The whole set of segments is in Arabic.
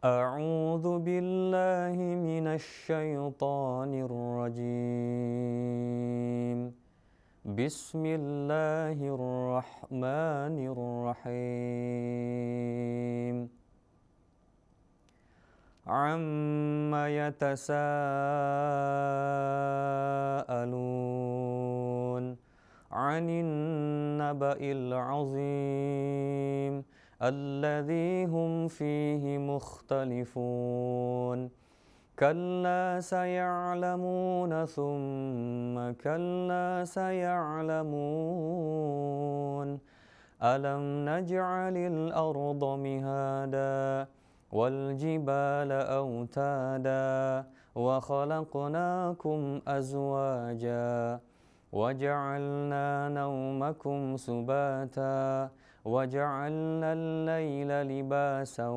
أعوذ بالله من الشيطان الرجيم. بسم الله الرحمن الرحيم. عم يتساءلون عن النبأ العظيم الذي هم فيه مختلفون. كلا سيعلمون ثم كلا سيعلمون. ألم نجعل الأرض مهادا والجبال أوتادا وخلقناكم أزواجا وجعلنا نومكم سباتا وجعلنا الليل لباسا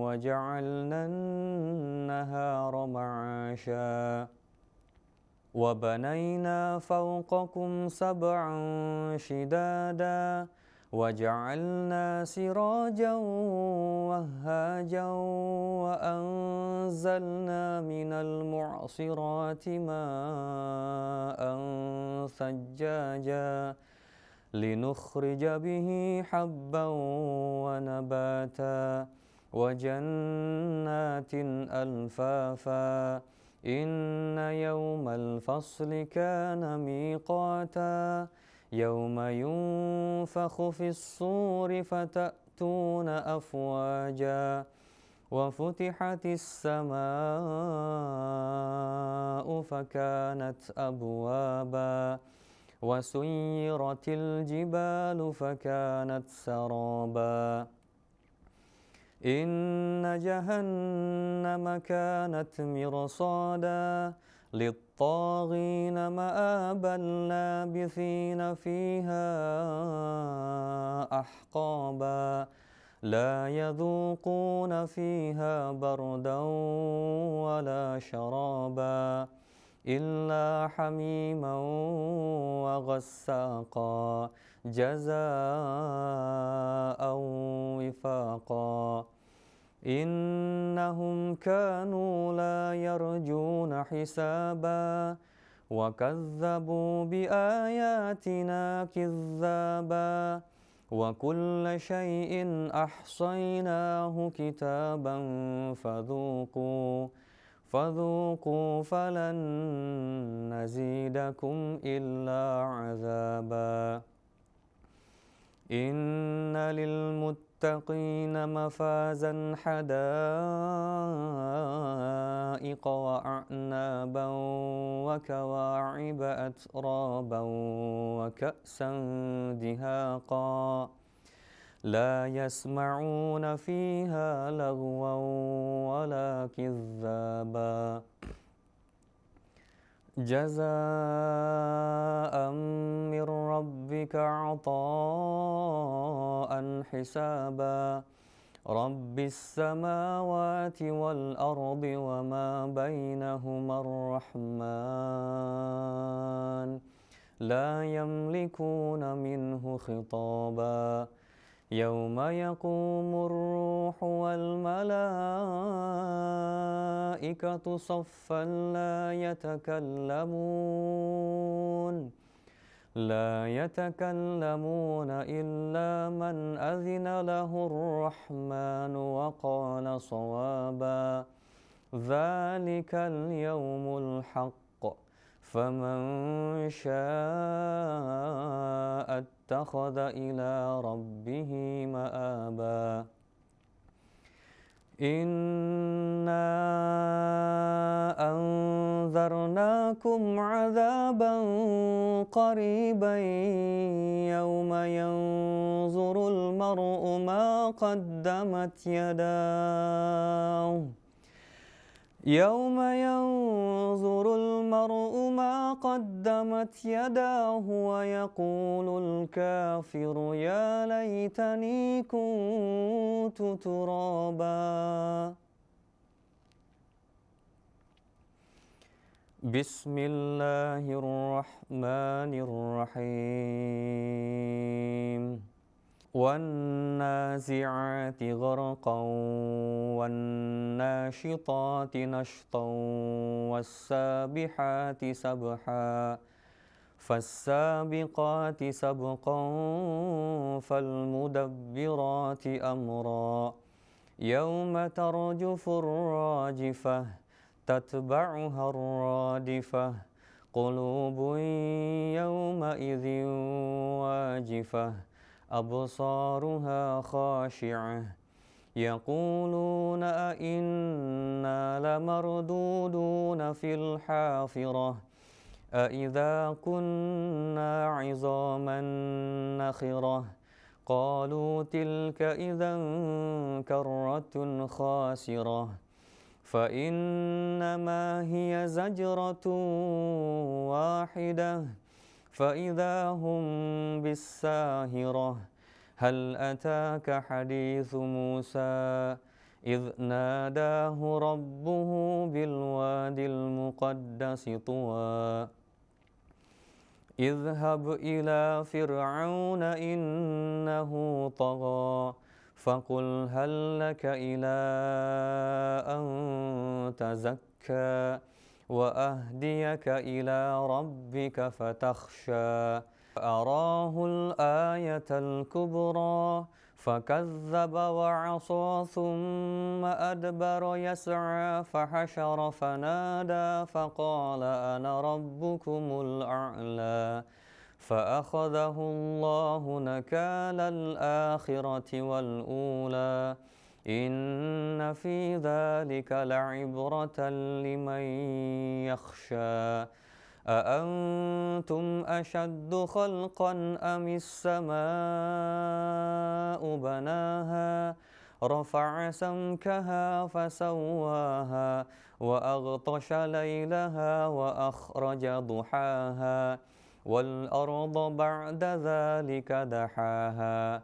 وجعلنا النهار معاشا وبنينا فوقكم سبعا شدادا وجعلنا سراجا وهاجا وأنزلنا من المعصرات ماء ثجاجا لنخرج به حبا ونباتا وجنات ألفافا. إن يوم الفصل كان ميقاتا يوم ينفخ في الصور فتأتون أفواجا وفتحت السماء فكانت أبوابا وسيرت الجبال فكانت سرابا. إن جهنم كانت مرصادا للطاغين مآبا لابثين فيها أحقابا لا يذوقون فيها بردا ولا شرابا إلا حميما وغساقا جزاء وفاقا. إنهم كانوا لا يرجون حسابا وكذبوا بآياتنا كذابا وكل شيء أحصيناه كتابا فذوقوا فلن نزيدكم إلا عذابا. إن للمتقين مفازا حدائق وأعنابا وكواعب أترابا وكأسا دهاقا لا يسمعون فيها لغوا ولا كذابا جزاء من ربك عطاء حسابا. رب السماوات والأرض وما بينهما الرحمن لا يملكون منه خطابا. يوم يقوم الروح والملائكة صفا لا يتكلمون إلا من أذن له الرحمن وقال صوابا. ذلك اليوم الحق فمن شاء اتخذ إلى ربه مآبا. إنا أنذرناكم عذابا قريبا يوم ينظر المرء ما قدمت يداه ويقول الكافر يا ليتني كنت ترابا. بسم الله الرحمن الرحيم. والنازعات غرقا والناشطات نشطا والسابحات سبحا فالسابقات سبقا فالمدبرات أمرا يوم ترجف الراجفة تتبعها الرادفة قلوب يومئذ واجفة أبصارها خاشعة يقولون أئنا لمردودون في الحافرة أإذا كنا عظاما نخرة قالوا تلك إذا كرة خاسرة فإنما هي زجرة واحدة فإذا هم بالساهرة هل أتاك حديث موسى إذ ناداه ربه بالوادي المقدس طوى اذهب إلى فرعون إنه طغى فقل هل لك إلى أن تزكى وأهديك إلى ربك فتخشى فأراه الآية الكبرى فكذب وعصى ثم أدبر يسعى فحشر فنادى فقال أنا ربكم الأعلى فأخذه الله نكال الآخرة والأولى إن في ذلك لعبرة لمن يخشى أأنتم أشد خلقا أم السماء بناها رفع سمكها فسواها وأغطش ليلها وأخرج ضحاها والأرض بعد ذلك دحاها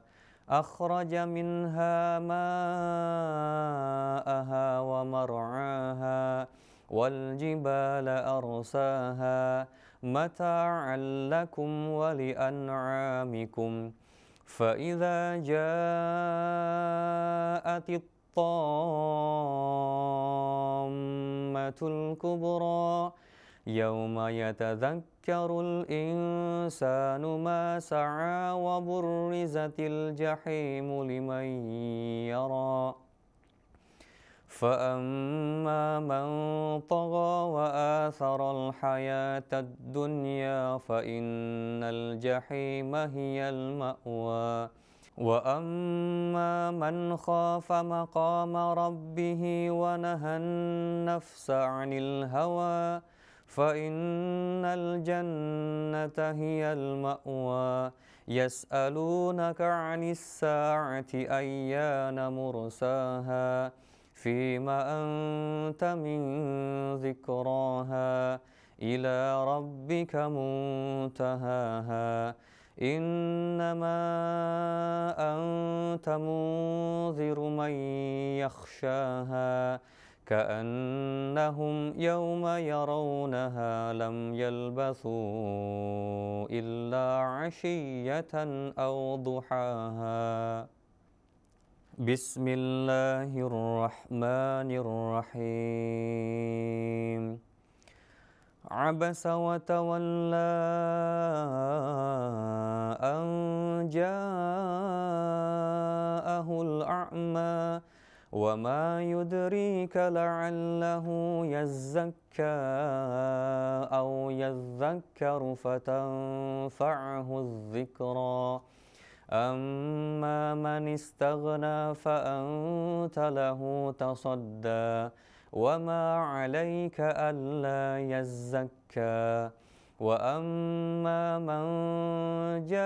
أخرج منها ماءها ومرعاها والجبال أرساها متاعا لكم ولأنعامكم فإذا جاءت الطامة الكبرى يوم يتذكر الإنسان ما سعى وبرزت الجحيم لمن يرى فأما من طغى وآثر الحياة الدنيا فإن الجحيم هي المأوى وأما من خاف مقام ربه ونهى النفس عن الهوى فإن الجنة هي المأوى يسألونك عن الساعة أيان مرساها فيم أنت من ذكراها إلى ربك منتهاها إنما أنت منذر من يخشاها كأنهم يوم يرونها لم يلبثوا إلا عشية أو ضحاها بسم الله الرحمن الرحيم عبس وتولى أن جاءه الأعمى وما يدريك لعله يزكى أو يذكر فتنفعه الذكرى أما من استغنى فأنت له تصدى وما عليك ألا يزكى وأما من جاءك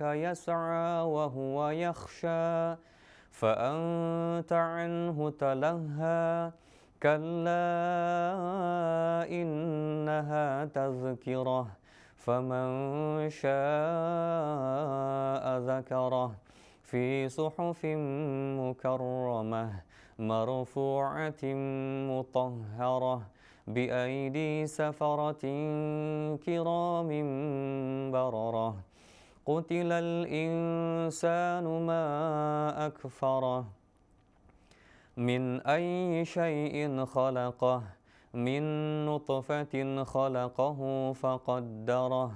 يسعى وهو يخشى فأنت عنه تلهى كلا إنها تذكرة فمن شاء ذكره في صحف مكرمة مرفوعة مطهرة بأيدي سفرة كرام بررة قتل الإنسان ما أكفره من أي شيء خلقه من نطفة خلقه فقدره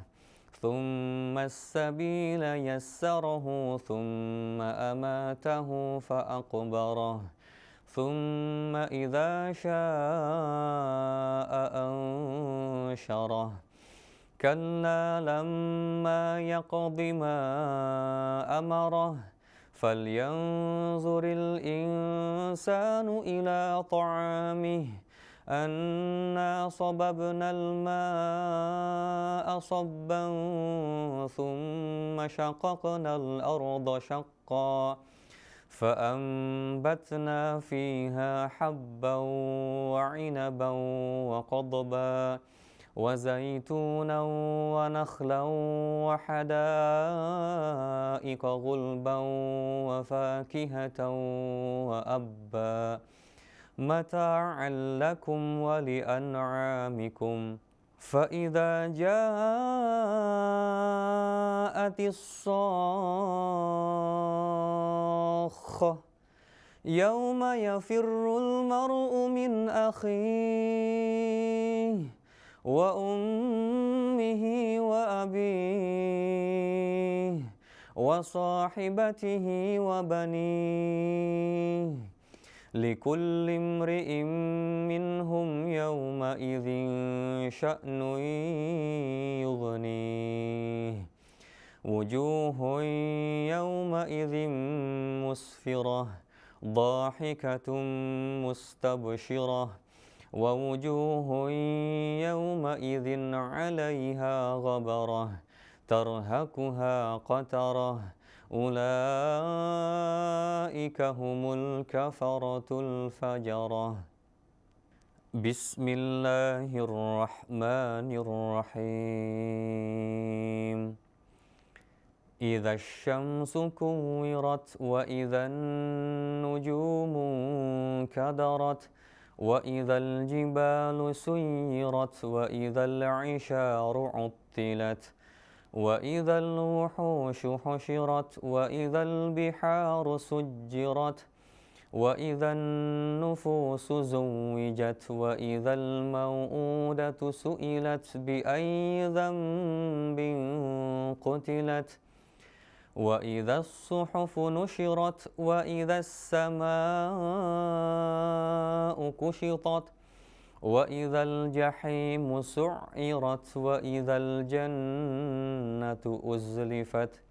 ثم السبيل يسره ثم أماته فأقبره ثم إذا شاء أنشره كلا لما يقض ما أمره فلينظر الإنسان إلى طعامه أنا صببنا الماء صبا ثم شققنا الأرض شقا فأنبتنا فيها حبا وعنبا وقضبا وزيتونا ونخلا وحدائق غلبا وفاكهة وأبا متاعا لكم ولأنعامكم فإذا جاءت الصاخة يوم يفر المرء من أخيه وأمه وأبيه وصاحبته وبنيه لكل امرئ منهم يومئذ شأن يغنيه وجوه يومئذ مسفرة ضاحكة مستبشرة ووجوه يومئذ عليها غبرة ترهقها قترة أولئك هم الكفرة الفجرة بسم الله الرحمن الرحيم إذا الشمس كورت وإذا النجوم انكدرت وإذا الجبال سيرت وإذا العشار عطلت وإذا الوحوش حشرت وإذا البحار سجرت وإذا النفوس زوجت وإذا الموءودة سئلت بأي ذنب قتلت وإذا الصحف نشرت وإذا السماء كشطت وإذا الجحيم سعرت وإذا الجنة أزلفت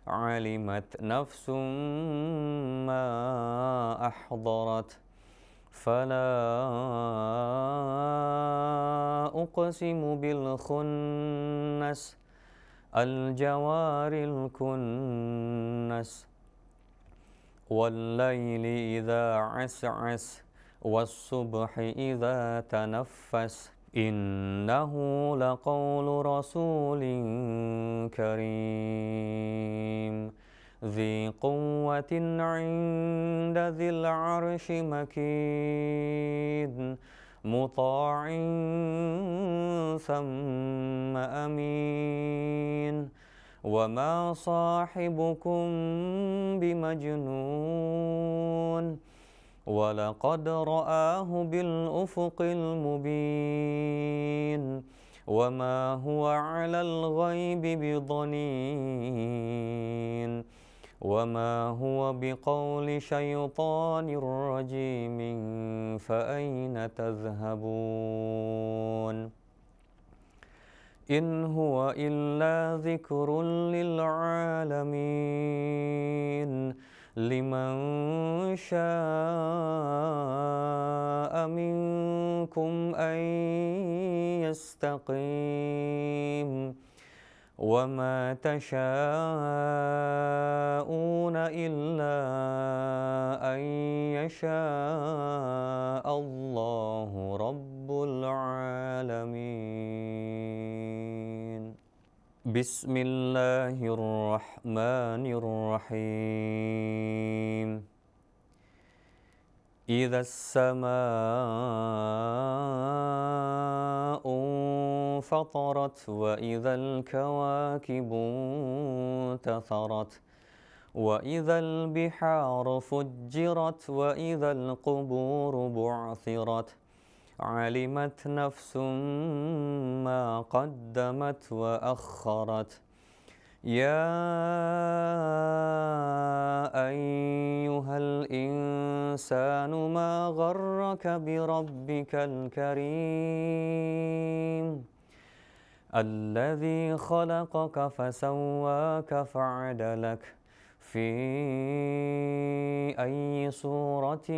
علمت نفس ما أحضرت فلا أقسم بالخنس الجوار الكنس والليل إذا عسعس والصبح إذا تنفس إنه لقول رسول كريم ذي قوة عند ذي العرش مكين مطاع ثم أمين وما صاحبكم بمجنون ولقد رآه بالأفق المبين وما هو على الغيب بضنين وما هو بقول شيطان رجيم فأين تذهبون إن هو إلا ذكر للعالمين لمن شاء منكم أن يستقيم وما تشاءون إلا أن يشاء الله رب العالمين بسم الله الرحمن الرحيم إذا السماء انفطرت وإذا الكواكب انتثرت وإذا البحار فجرت وإذا القبور بعثرت علمت نفس ما قدمت وأخرت يا أيها الإنسان ما غرك بربك الكريم الذي خلقك فسواك فعدلك في أي صورة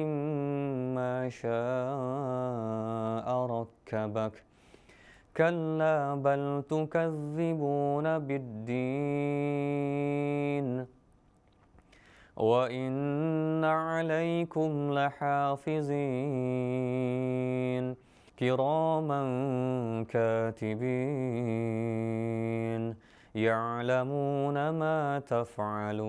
ما شاء ركبك كلا بل تكذبون بالدين وإن عليكم لحافظين كراما كاتبين يعلمون ما تفعلون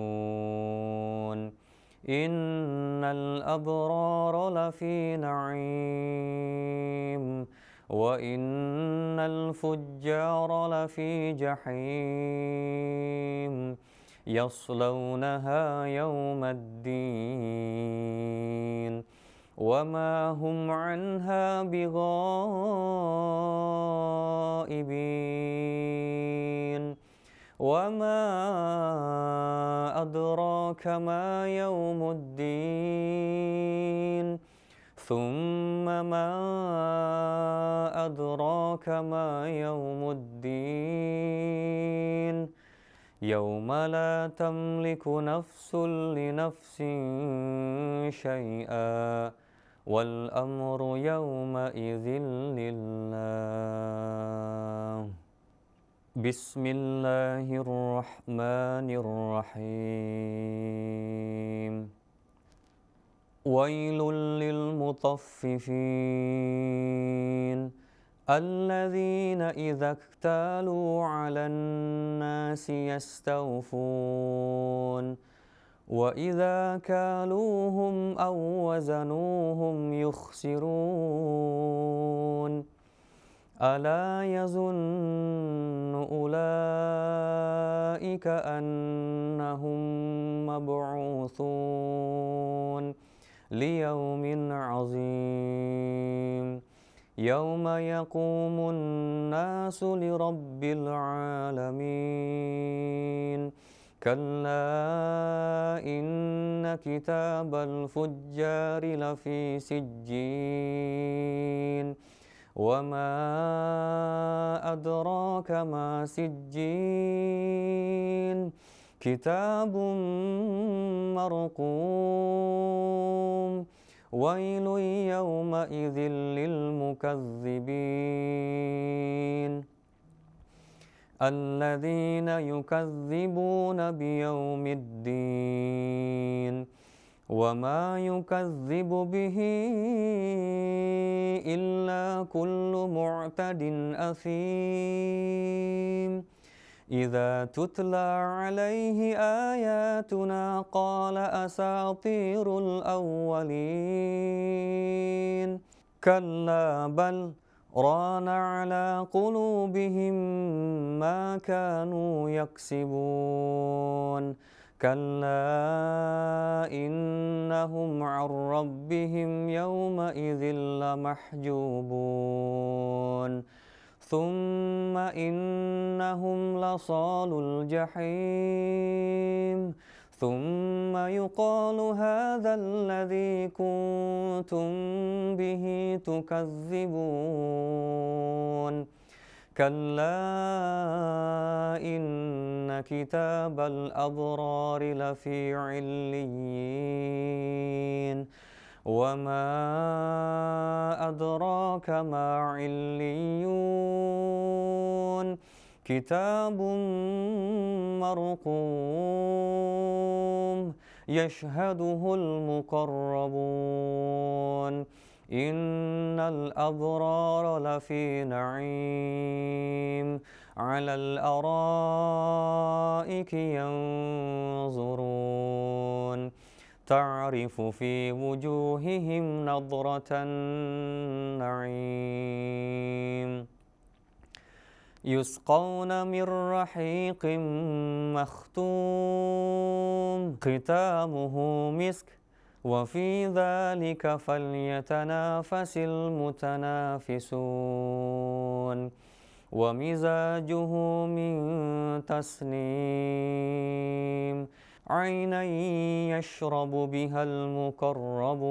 إن الأبرار لفي نعيم وإن الفجار لفي جحيم يصلونها يوم الدين وما هم عنها بغائبين وما أدراك ما يوم الدين ثم ما أدراك ما يوم الدين يوم لا تملك نفس لنفس شيئا والأمر يومئذ لله بسم الله الرحمن الرحيم ويل للمطففين الذين إذا اكتالوا على الناس يستوفون وإذا كالوهم أو وزنوهم يخسرون ألا يظن أولئك أنهم مبعوثون ليوم عظيم يوم يقوم الناس لرب العالمين كلا إن كتاب الفجار لفي سجين وما أدراك ما سجين كتاب مرقوم ويل يومئذ للمكذبين الذين يكذبون بيوم الدين وما يكذب به إلا كل معتد أثيم إذا تتلى عليه آياتنا قال أساطير الأولين كلا بل ران على قلوبهم ما كانوا يكسبون كلا إنهم عن ربهم يومئذ لمحجوبون ثم إنهم لصالو الجحيم ثم يقال هذا الذي كنتم به تكذبون كلا إن كتاب الأبرار لفي عليين وما أدراك ما عليون كتاب مرقوم يشهده المقربون إن الأبرار لفي نعيم على الأرائك ينظرون تعرف في وجوههم نضرة النعيم يسقون من رحيق مختوم ختامه مسك وفي ذلك فليتنافس المتنافسون ومزاجه من تسنيم عينا يشرب بها المقربون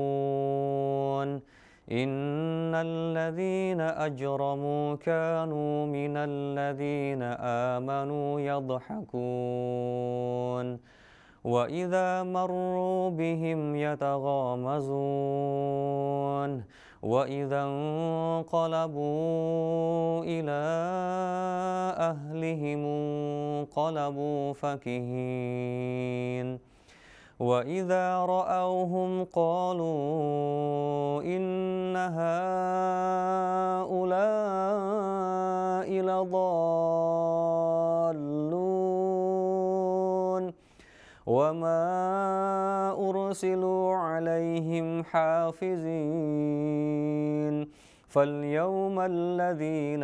إن الذين أجرموا كانوا من الذين آمنوا يضحكون وإذا مروا بهم يتغامزون وإذا انقلبوا إلى أهلهم انقلبوا فكهين وإذا رأوهم قالوا إن هؤلاء لضالون وما أرسلوا عليهم حافظين فاليوم الذين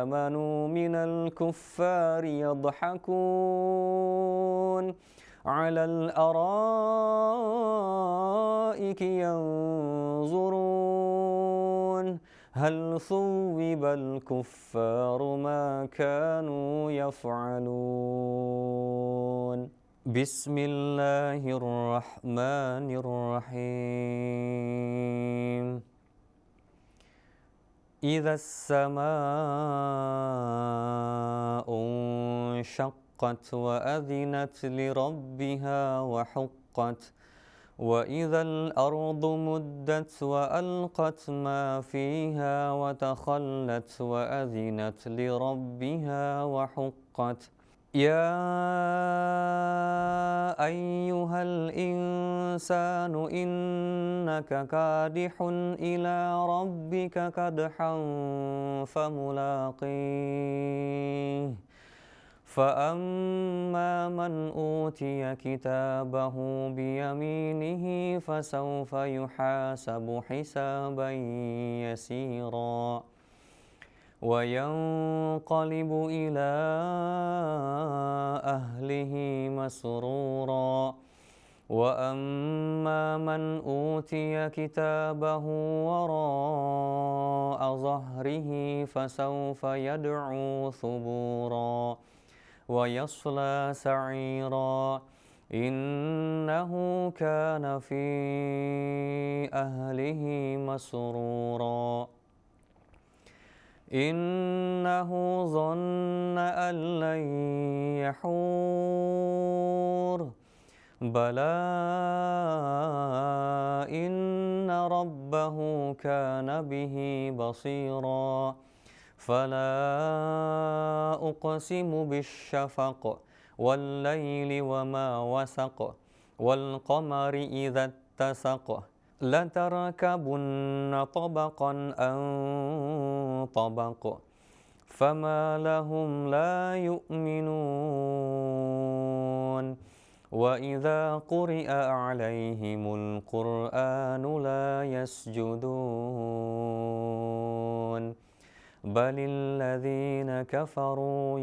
آمنوا من الكفار يضحكون على الأرائك ينظرون هل ثوب الكفار ما كانوا يفعلون بسم الله الرحمن الرحيم إذا السماء انشقت وأذنت لربها وحقت وإذا الأرض مدت وألقت ما فيها وتخلت وأذنت لربها وحقت يا أيها الإنسان إنك كادح إلى ربك كدحا فملاقيه فأما من أوتي كتابه بيمينه فسوف يحاسب حسابا يسيرا وينقلب إلى أهله مسرورا وأما من أوتي كتابه وراء ظهره فسوف يدعو ثبورا ويصلى سعيرا إنه كان في أهله مسرورا إنه ظن أن لن يحور بلى إن ربه كان به بصيرا فلا أقسم بالشفق والليل وما وسق والقمر إذا اتسق لتركبن طبقا عن طبق فما لهم لا يؤمنون وإذا قرئ عليهم القرآن لا يسجدون بل الذين كفروا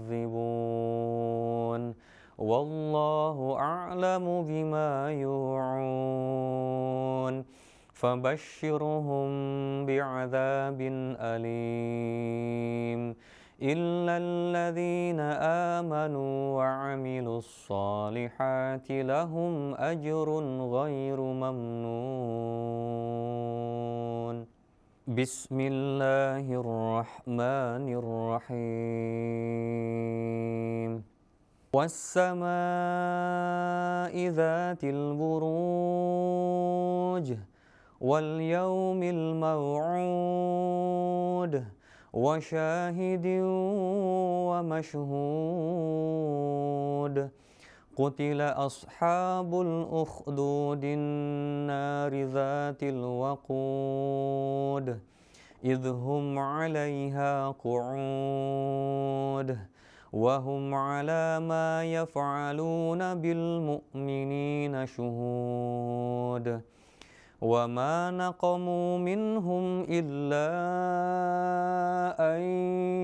يكذبون والله أعلم بما يوعون فبشرهم بعذاب أليم إلا الذين آمنوا وعملوا الصالحات لهم أجر غير ممنون بسم الله الرحمن الرحيم والسماء ذات البروج واليوم الموعود وشاهد ومشهود قتل أصحاب الأخدود النار ذات الوقود إذ هم عليها قعود وهم على ما يفعلون بالمؤمنين شهود وما نقموا منهم إلا أن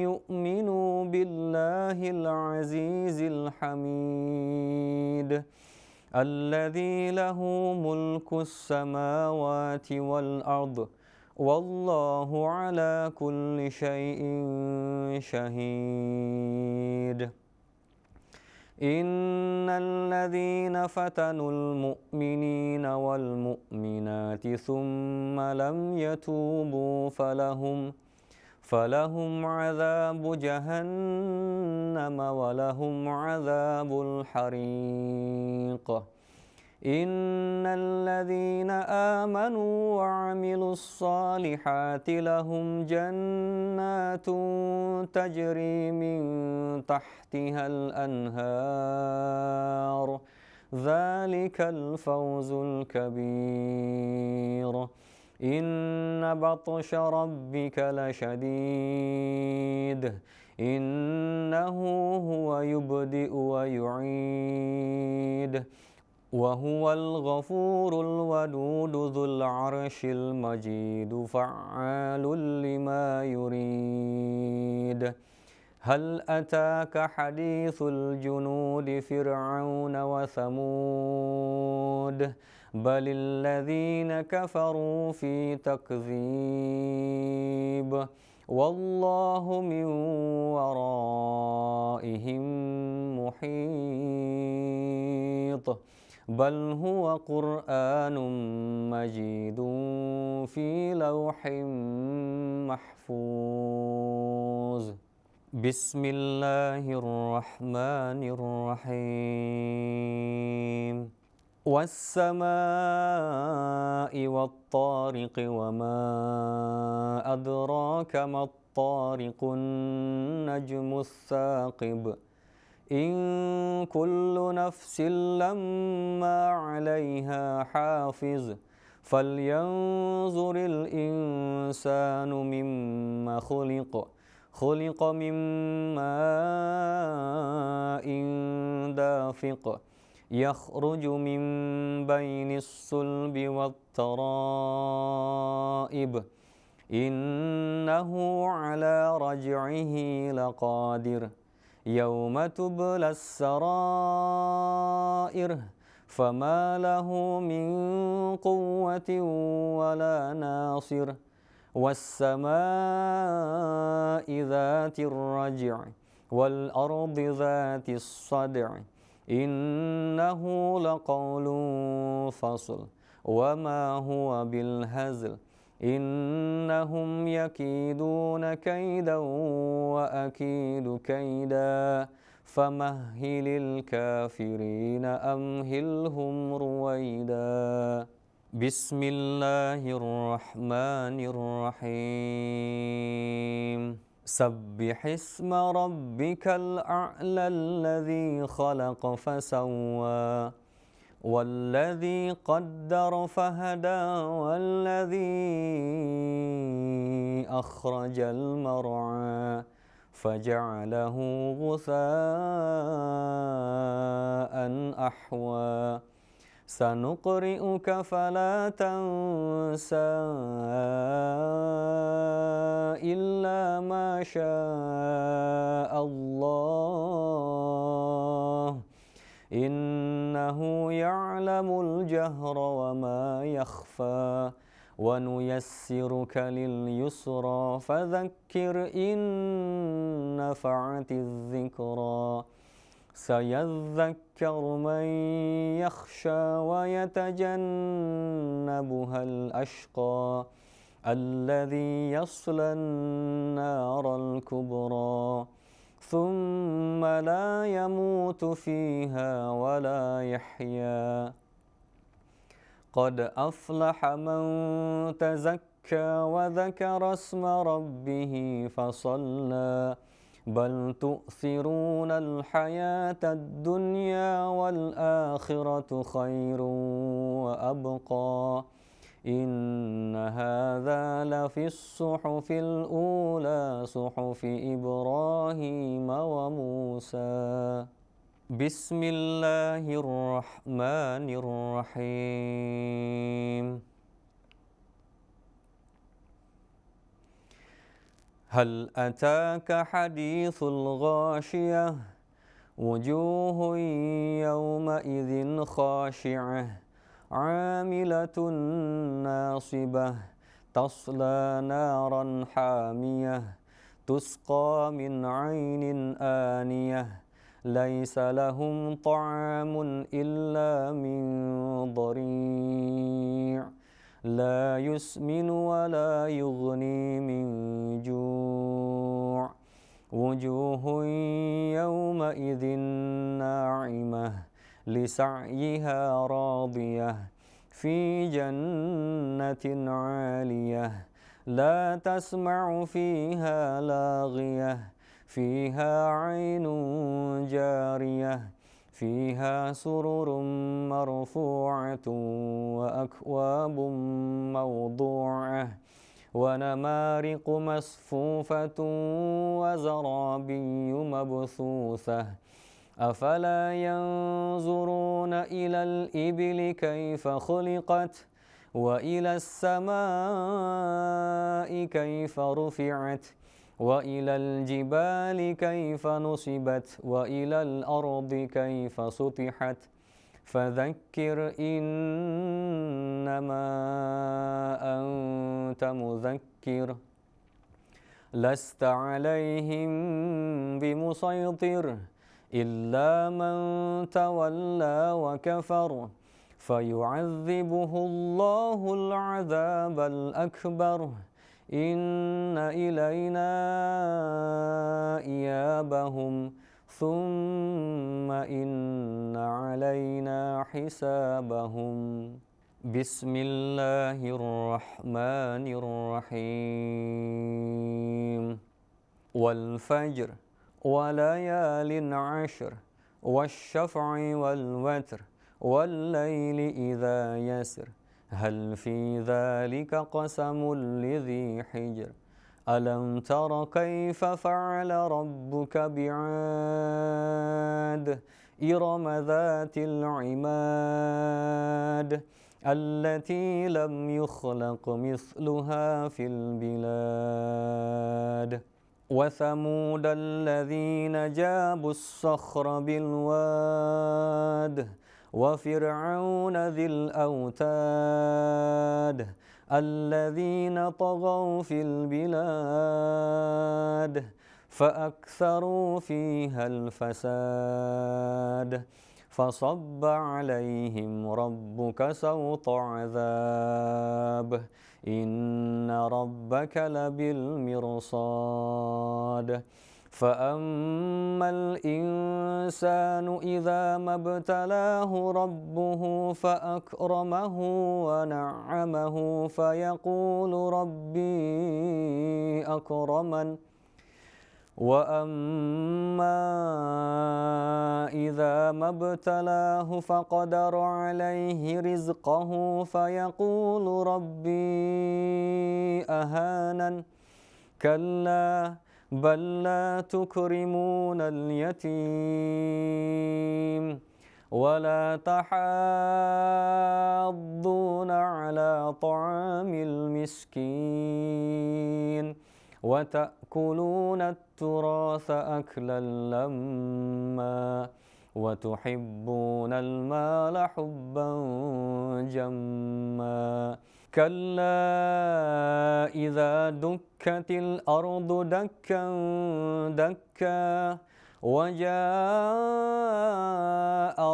يؤمنوا بالله العزيز الحميد الذي له ملك السماوات والأرض والله على كل شيء شهيد. إن الذين فتنوا المؤمنين والمؤمنات ثم لم يتوبوا فلهم عذاب جهنم ولهم عذاب الحريق. إن الذين آمنوا وعملوا الصالحات لهم جنات تجري من تحتها الأنهار ذلك الفوز الكبير. إن بطش ربك لشديد إنه هو يبدئ ويعيد وهو الغفور الودود ذو العرش المجيد فعال لما يريد. هل أتاك حديث الجنود فرعون وثمود بل الذين كفروا في تكذيب والله من ورائهم محيط بل هو قرآن مجيد في لوح محفوظ. بسم الله الرحمن الرحيم. والسماء والطارق وما أدراك ما الطارق النجم الثاقب إن كل نفس لما عليها حافظ فلينظر الإنسان مما خلق من ماء دافق يخرج من بين الصلب والترائب إنه على رجعه لقادر يوم تبلى السرائر فما له من قوة ولا ناصر. والسماء ذات الرجع والأرض ذات الصدع إنه لقول فصل وما هو بالهزل إنهم يكيدون كيدا وأكيد كيدا فمهل الكافرين أمهلهم رويدا. بسم الله الرحمن الرحيم. سبح اسم ربك الأعلى الذي خلق فسوى والذي قدر فهدى والذي أخرج المرعى فجعله غثاء أحوى سنقرئك فلا تنسى إلا ما شاء الله إنه يعلم الجهر وما يخفى ونيسرك لليسرى فذكر إن نفعت الذكرى سيذكر من يخشى ويتجنبها الأشقى الذي يصلى النار الكبرى ثم لا يموت فيها ولا يحيا قد أفلح من تزكى وذكر اسم ربه فصلى بل تؤثرون الحياة الدنيا والآخرة خير وأبقى إن هذا لفي الصحف الأولى صحف إبراهيم وموسى. بسم الله الرحمن الرحيم. هل أتاك حديث الغاشية وجوه يومئذ خاشعة عاملة ناصبة تصلى نارا حامية تسقى من عين آنية ليس لهم طعام إلا من ضريع لا يسمن ولا يغني من جوع وجوه يومئذ ناعمة لسعيها راضية في جنة عالية لا تسمع فيها لاغية فيها عين جارية فيها سرر مرفوعة وأكواب موضوعة ونمارق مصفوفة وزرابي مبثوثة أفلا ينظرون إلى الإبل كيف خلقت وإلى السماء كيف رفعت وإلى الجبال كيف نصبت وإلى الأرض كيف سطحت فذكر إنما أنت مذكر لست عليهم بمسيطر إلا من تولى وكفر فيعذبه الله العذاب الأكبر إن إلينا إيابهم ثم إن علينا حسابهم بسم الله الرحمن الرحيم والفجر وليال عشر والشفع والوتر والليل إذا يسر هل في ذلك قسم لذي حجر ألم تر كيف فعل ربك بعاد إرم ذات العماد التي لم يخلق مثلها في البلاد وثمود الذين جابوا الصخر بالواد وفرعون ذي الأوتاد الذين طغوا في البلاد فأكثروا فيها الفساد فصب عليهم ربك سوط عذاب إن ربك لبالمرصاد فأما الإنسان إذا ما ابتلاه ربه فأكرمه ونعمه فيقول ربي أكرمن وأما إذا ما ابتلاه فقدر عليه رزقه فيقول ربي أهانن كلا بل لا تكرمون اليتيم ولا تحاضون على طعام المسكين وتأكلون التراث أكلا لما وتحبون المال حبا جما كلا إذا دكت الأرض دكا دكا وجاء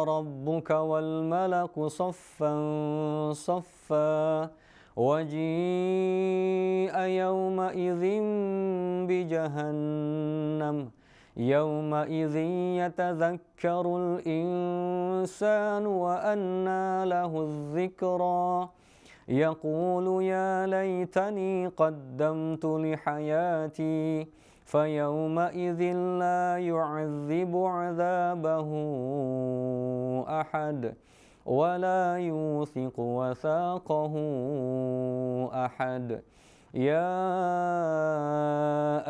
ربك والملك صفا صفا وجيء يومئذ بجهنم يومئذ يتذكر الإنسان وأنى له الذكرى يقول يا ليتني قدمت لحياتي فيومئذ لا يعذب عذابه أحد ولا يوثق وثاقه أحد يا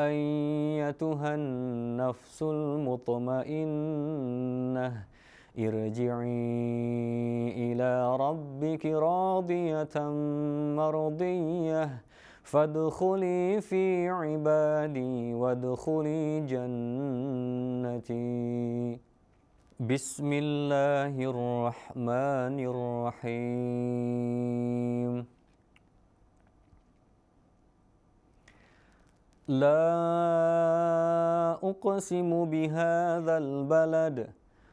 أيتها النفس المطمئنة ارجعي إلى ربك راضية مرضية فادخلي في عبادي وادخلي جنتي. بسم الله الرحمن الرحيم. لا أقسم بهذا البلد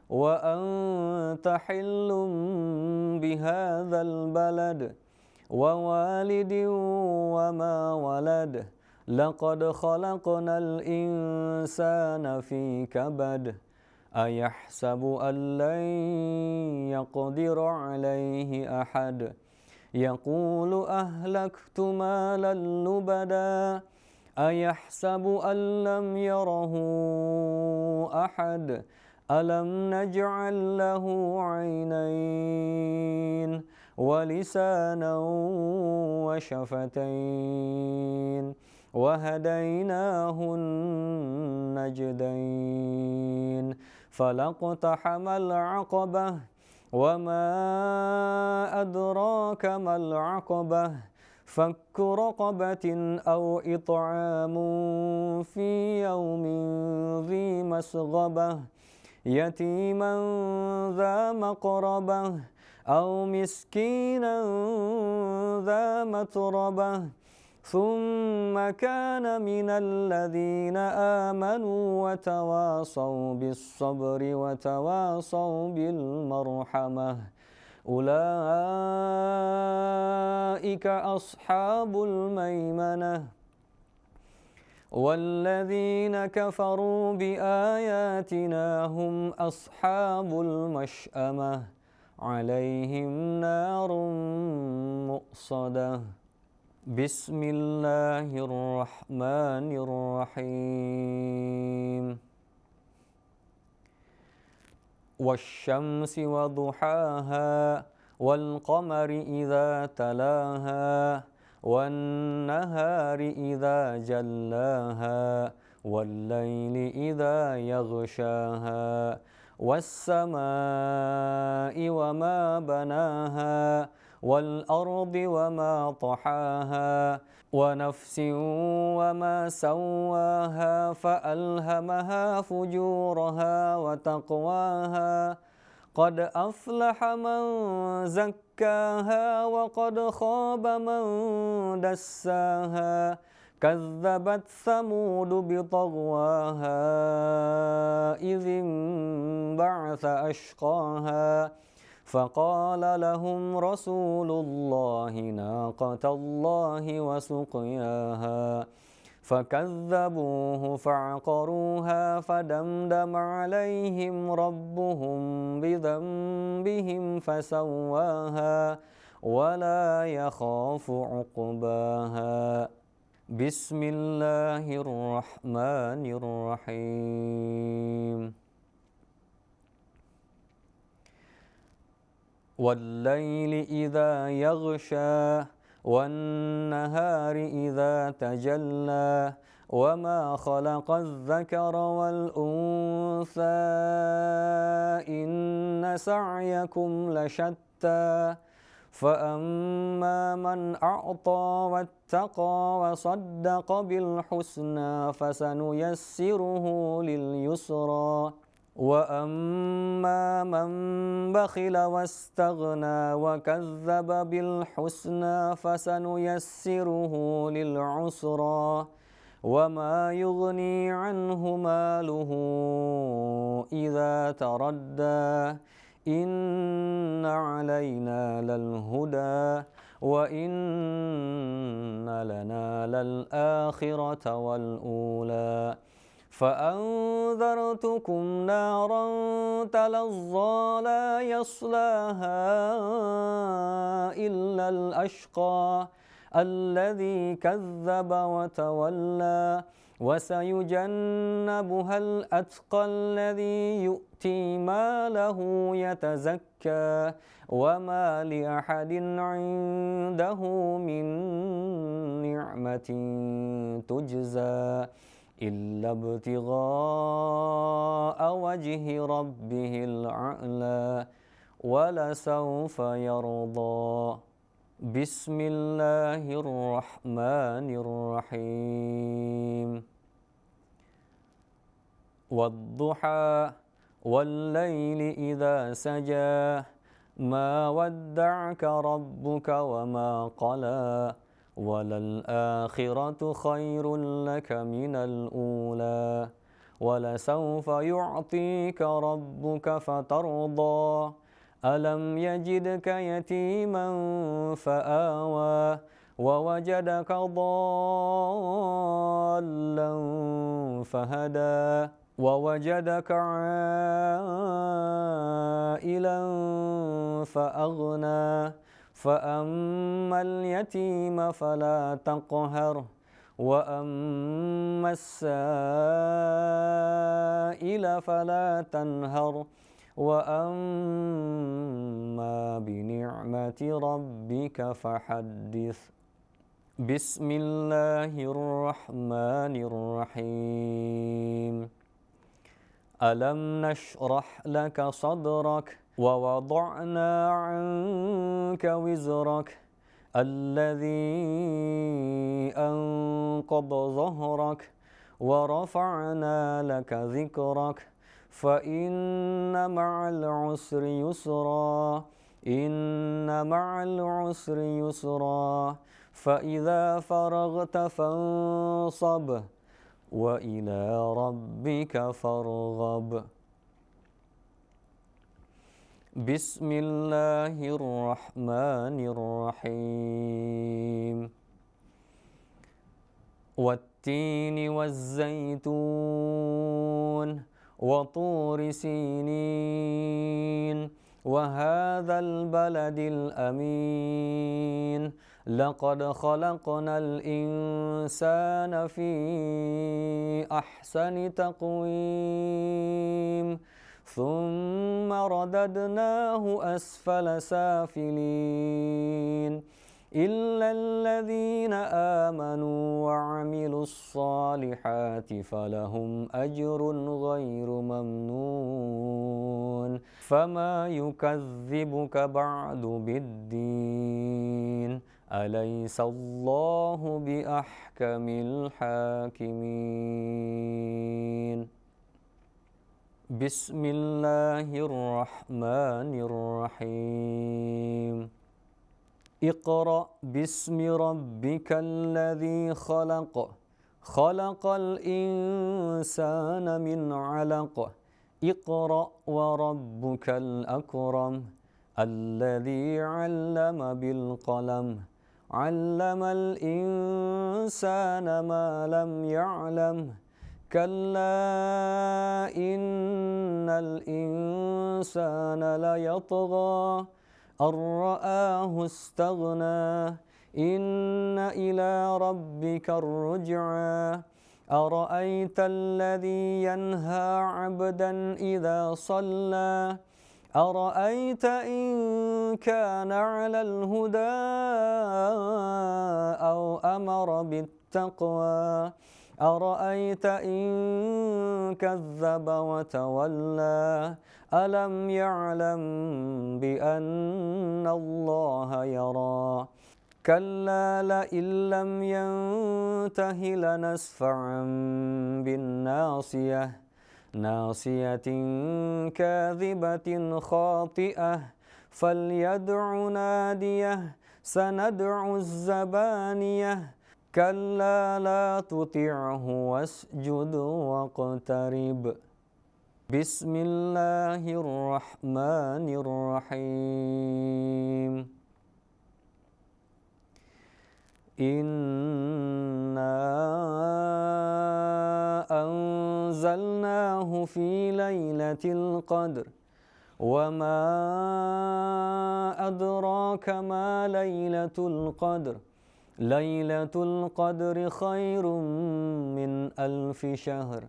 وأنت حل بهذا البلد ووالد وما ولد لقد خلقنا الإنسان في كبد أيحسب أن لن يقدر عليه أحد يقول أهلكت مالا لبدا أيحسب أن لم يره أحد ألم نجعل له عينين ولسانا وشفتين وهديناه النجدين فلاقتحم العقبة وما أدراك ما العقبة فك رقبة أو إطعام في يوم ذي مسغبة يتيما ذا مقربة أو مسكينا ذا متربة ثم كان من الذين آمنوا وتواصوا بالصبر وتواصوا بالمرحمة أولئك أصحاب الميمنة والذين كفروا بآياتنا هم أصحاب المشأمة عليهم نار مؤصدة. بسم الله الرحمن الرحيم. والشمس وضحاها والقمر إذا تلاها والنهار إذا جلاها والليل إذا يغشاها والسماء وما بناها والأرض وما طحاها ونفس وما سواها فألهمها فجورها وتقواها قد أفلح من زكاها وقد خاب من دساها كذبت ثمود بطغواها إذ انبعث أشقاها فقال لهم رسول الله ناقة الله وسقياها فكذبوه فعقروها فدمدم عليهم ربهم بذنبهم فسواها ولا يخاف عقباها. بسم الله الرحمن الرحيم. والليل إذا يغشى والنهار إذا تجلى وما خلق الذكر والأنثى إن سعيكم لشتى فأما من أعطى واتقى وصدق بالحسنى فسنيسره لليسرى وأما من بخل واستغنى وكذب بالحسنى فسنيسره للعسرى وما يغني عنه ماله إذا تردى إن علينا للهدى وإن لنا للآخرة والأولى فأنذرتكم نارا تلظى لا يصلاها إلا الأشقى الذي كذب وتولى وسيجنبها الأتقى الذي يؤتي ماله يتزكى وما لأحد عنده من نعمة تجزى إلا ابتغاء وجه ربه الأعلى ولسوف يرضى. بسم الله الرحمن الرحيم والضحى والليل إذا سجى ما ودعك ربك وما قلى وللآخرة خير لك من الأولى ولسوف يعطيك ربك فترضى ألم يجدك يتيما فآوى ووجدك ضالا فهدى ووجدك عائلا فأغنى فأما اليتيم فلا تقهر وأما السائل فلا تنهر وأما بنعمة ربك فحدث بسم الله الرحمن الرحيم ألم نشرح لك صدرك ووضعنا عنك وزرك الذي أنقض ظهرك ورفعنا لك ذكرك فإن مع العسر يسرا إن مع العسر يسرا فإذا فرغت فانصب وإلى ربك فارغب بسم الله الرحمن الرحيم والتين والزيتون وطور سينين وهذا البلد الأمين لقد خلقنا الإنسان في أحسن تقويم ثم رددناه أسفل سافلين إلا الذين آمنوا وعملوا الصالحات فلهم أجر غير ممنون فما يكذبك بعد بالدين أليس الله بأحكم الحاكمين بسم الله الرحمن الرحيم اقرأ باسم ربك الذي خلق خلق الإنسان من علق اقرأ وربك الأكرم الذي علم بالقلم علم الإنسان ما لم يعلم كلا إن الإنسان ليطغى أن رآه استغنى إن إلى ربك الرجعى أرأيت الذي ينهى عبدا إذا صلى أرأيت إن كان على الهدى أو أمر بالتقوى أرأيت إن كذب وتولى ألم يعلم بأن الله يرى كلا لئن لم ينته لنسفعا بالناصية ناصية كاذبة خاطئة فليدع ناديه سندع الزبانية كلا لا تطعه واسجد واقترب بسم الله الرحمن الرحيم إنا أنزلناه في ليلة القدر وما أدراك ما ليلة القدر ليلة القدر خير من 1000 شهر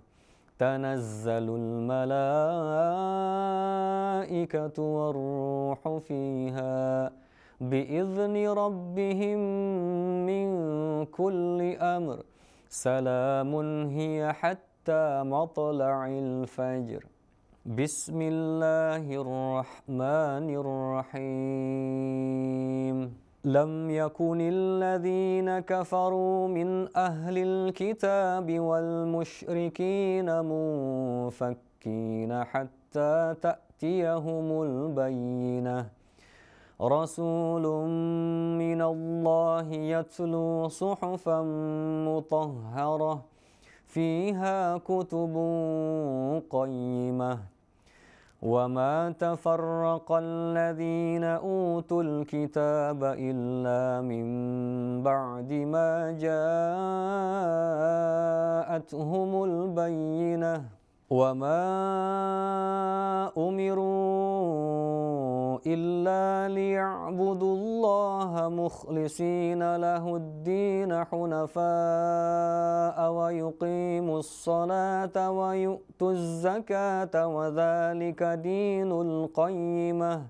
تنزل الملائكة والروح فيها بإذن ربهم من كل أمر سلام هي حتى مطلع الفجر بسم الله الرحمن الرحيم لم يكن الذين كفروا من أهل الكتاب والمشركين منفكين حتى تأتيهم البينة رسول من الله يتلو صحفا مطهرة فيها كتب قيمة وما تفرق الذين أوتوا الكتاب إلا من بعد ما جاءتهم البينة وما أمروا إلا ليعبدوا الله مخلصين له الدين حنفاء ويقيموا الصلاة ويؤتوا الزكاة وذلك دين القيمة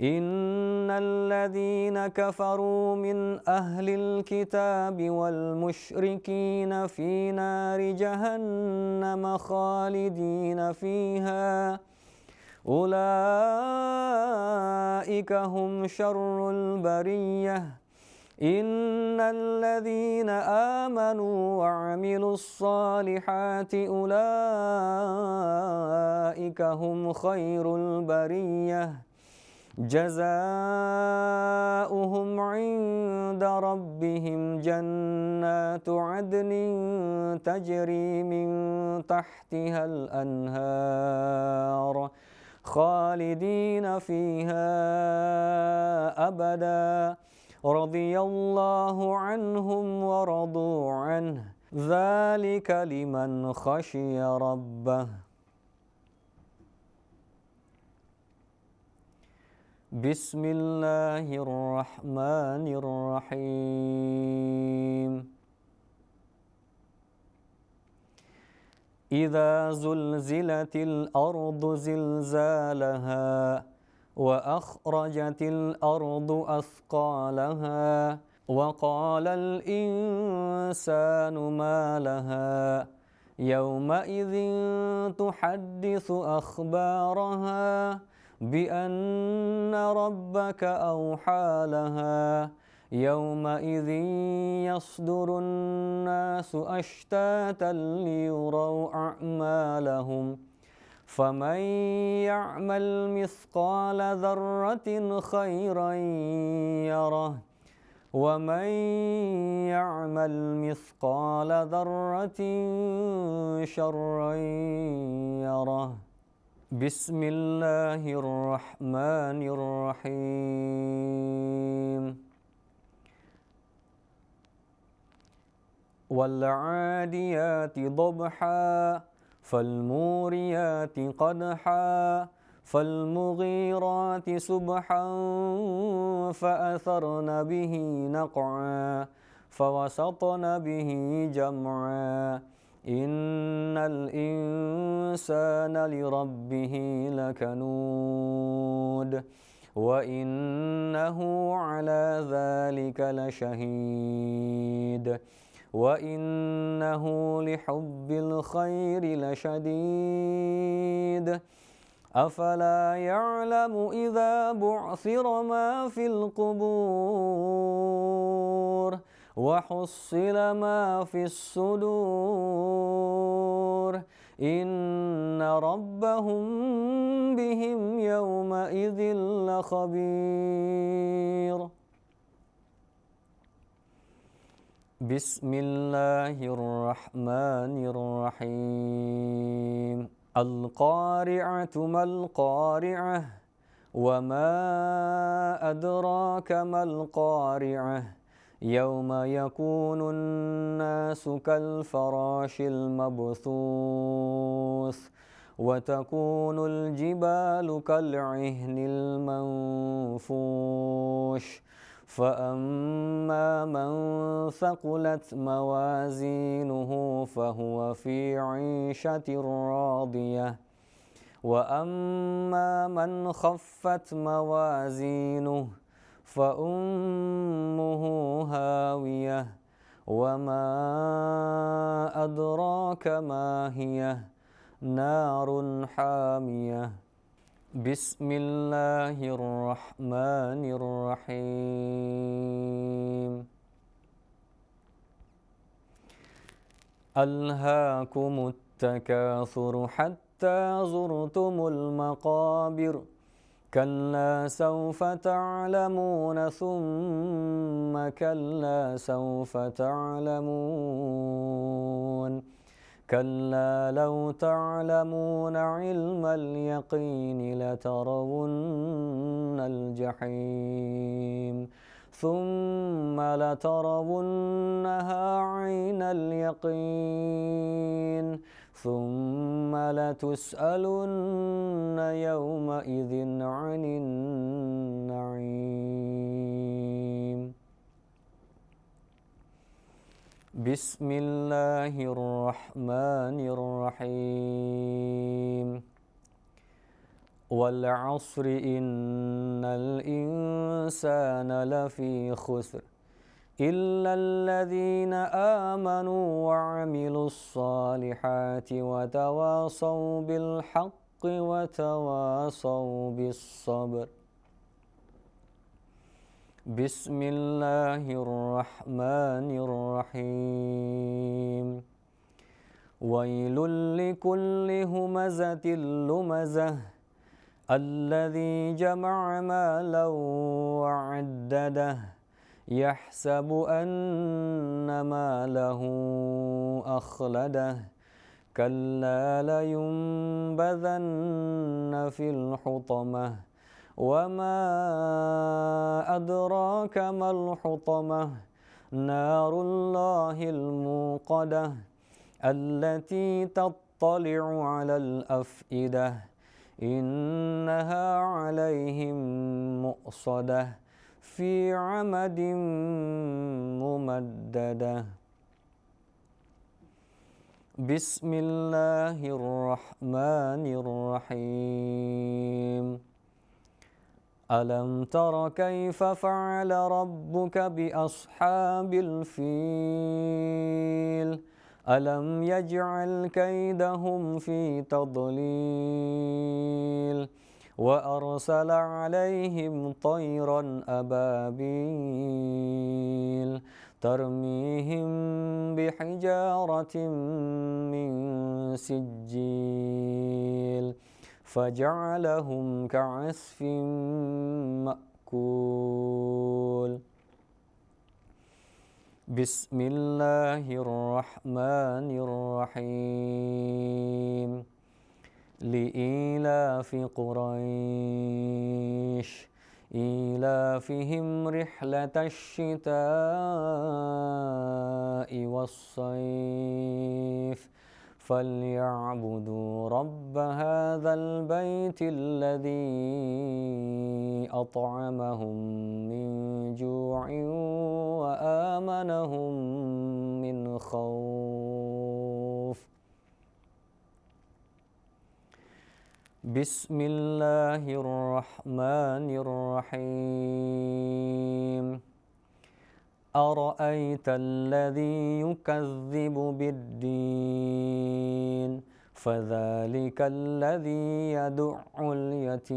إن الذين كفروا من أهل الكتاب والمشركين في نار جهنم خالدين فيها أولئك هم شر البرية إن الذين آمنوا وعملوا الصالحات أولئك هم خير البرية جزاؤهم عند ربهم جنات عدن تجري من تحتها الأنهار خالدين فيها أبدا رضي الله عنهم ورضوا عنه ذلك لمن خشي ربه. بسم الله الرحمن الرحيم إذا زلزلت الأرض زلزالها وأخرجت الأرض أثقالها وقال الإنسان ما لها يومئذ تحدث أخبارها بأن ربك أوحى لها يومئذ يصدر الناس أشتاتا ليروا أعمالهم فمن يعمل مثقال ذرة خيرا يره ومن يعمل مثقال ذرة شرا يره. بسم الله الرحمن الرحيم والعاديات ضبحا فالموريات قدحا فالمغيرات سبحا فأثرن به نقعا فوسطن به جمعا إن الإنسان لربه لكنود وإنه على ذلك لشهيد وإنه لحب الخير لشديد أفلا يعلم إذا بعثر ما في القبور وحصل ما في الصدور إن ربهم بهم يومئذ لخبير. بسم الله الرحمن الرحيم القارعة ما القارعة وما أدراك ما القارعة يوم يكون الناس كالفراش المبثوث وتكون الجبال كالعهن المنفوش فأما من ثقلت موازينه فهو في عيشة راضية وأما من خفت موازينه فأمه هاوية وما أدراك ما هي نار حامية بسم الله الرحمن الرحيم ألهاكم التكاثر حتى زرتم المقابر كلا سوف تعلمون ثم كلا سوف تعلمون كلا لو تعلمون علم اليقين لترون الجحيم ثم لترونها عين اليقين ثم لتسألن يومئذ عن النعيم بسم الله الرحمن الرحيم والعصر إن الإنسان لفي خسر إلا الذين آمنوا وعملوا الصالحات وتواصوا بالحق وتواصوا بالصبر بسم الله الرحمن الرحيم ويل لكل همزة لمزة الذي جمع مالا وعدده يحسب أن ماله أخلده كلا لينبذن في الحطمة وما أدراك ما الحطمة نار الله الموقدة التي تطلع على الأفئدة إنها عليهم مؤصدة في عمد ممددة بسم الله الرحمن الرحيم ألم تر كيف فعل ربك بأصحاب الفيل ألم يجعل كيدهم في تضليل وأرسل عليهم طيرا أبابيل ترميهم بحجارة من سجيل فجعلهم كعصف مأكول بسم الله الرحمن الرحيم لإيلاف قريش إيلافهم رحلة الشتاء والصيف فليعبدوا رب هذا البيت الذي أطعمهم من جوع وآمنهم من خوف بسم الله الرحمن الرحيم أرأيت الذي يكذب بالدين فذلك الذي يدع اليتيم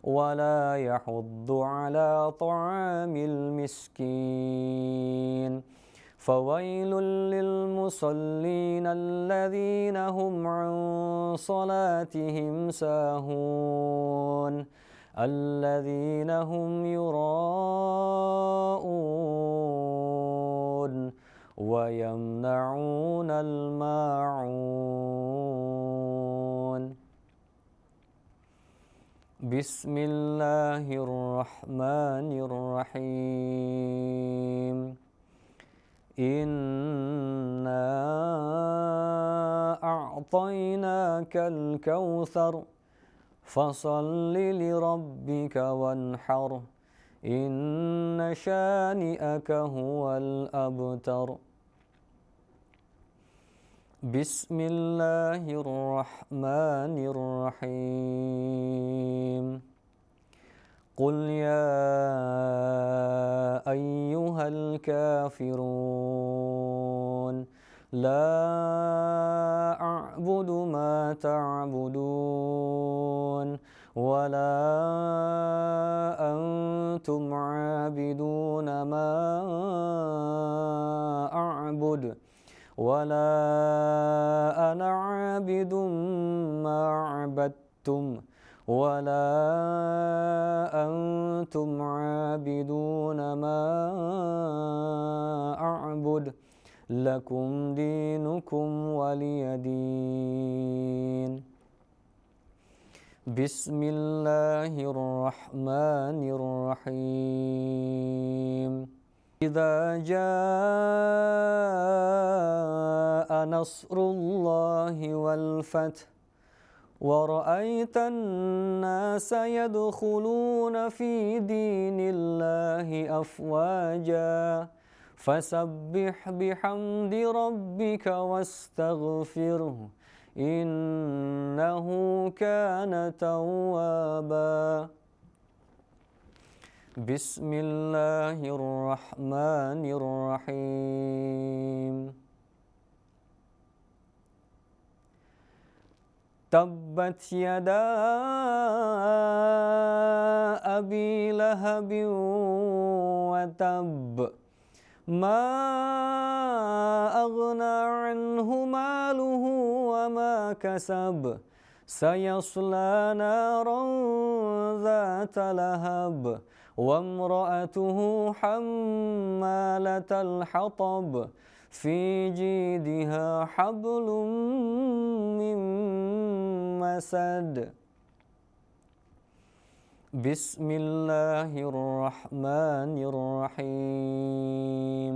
ولا يحض على طعام المسكين فويل للمصلين الذين هم عن صلاتهم ساهون الذين هم يراءون ويمنعون الماعون بسم الله الرحمن الرحيم إنا أعطيناك الكوثر فصل لربك وانحر إن شانئك هو الأبتر بسم الله الرحمن الرحيم قل يا أيها الكافرون لا أعبد ما تعبدون ولا أنتم عابدون ما أعبد ولا أنا عابد ما عبدتم ولا أنتم عابدون ما أعبد لكم دينكم ولي دين. بسم الله الرحمن الرحيم. إذا جاء نصر الله والفتح ورأيت الناس يدخلون في دين الله أفواجا فسبح بحمد ربك واستغفره إنه كان توابا. بسم الله الرحمن الرحيم. تبت يدا أبي لهب وتب ما أغنى عنه ماله وما كسب سيصلى نارا ذات لهب وامرأته حمالة الحطب في جيدها حبل من مسد. بسم الله الرحمن الرحيم.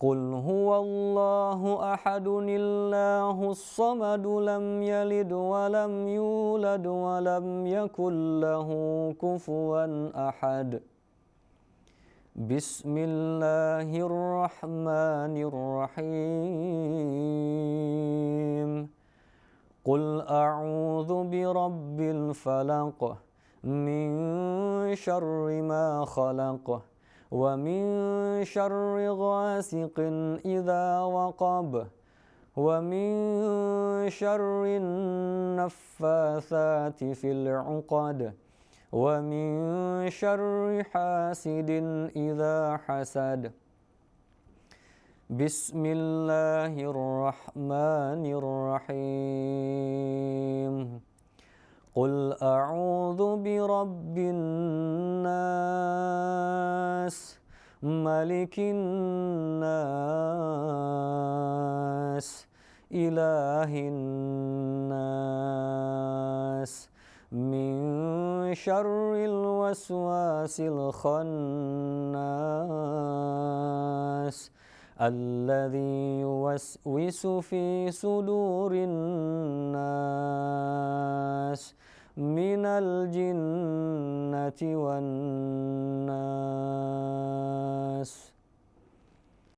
قل هو الله أحد الله الصمد لم يلد ولم يولد ولم يكن له كفوا أحد. بسم الله الرحمن الرحيم. قل أعوذ برب الفلق من شر ما خلق ومن شر غاسق إذا وقب ومن شر النفاثات في العقد ومن شر حاسد إذا حسد. بسم الله الرحمن الرحيم. قل أعوذ برب الناس ملك الناس إله الناس من شر الوسواس الخناس الذي يوسوس في صدور الناس من الجنة والناس.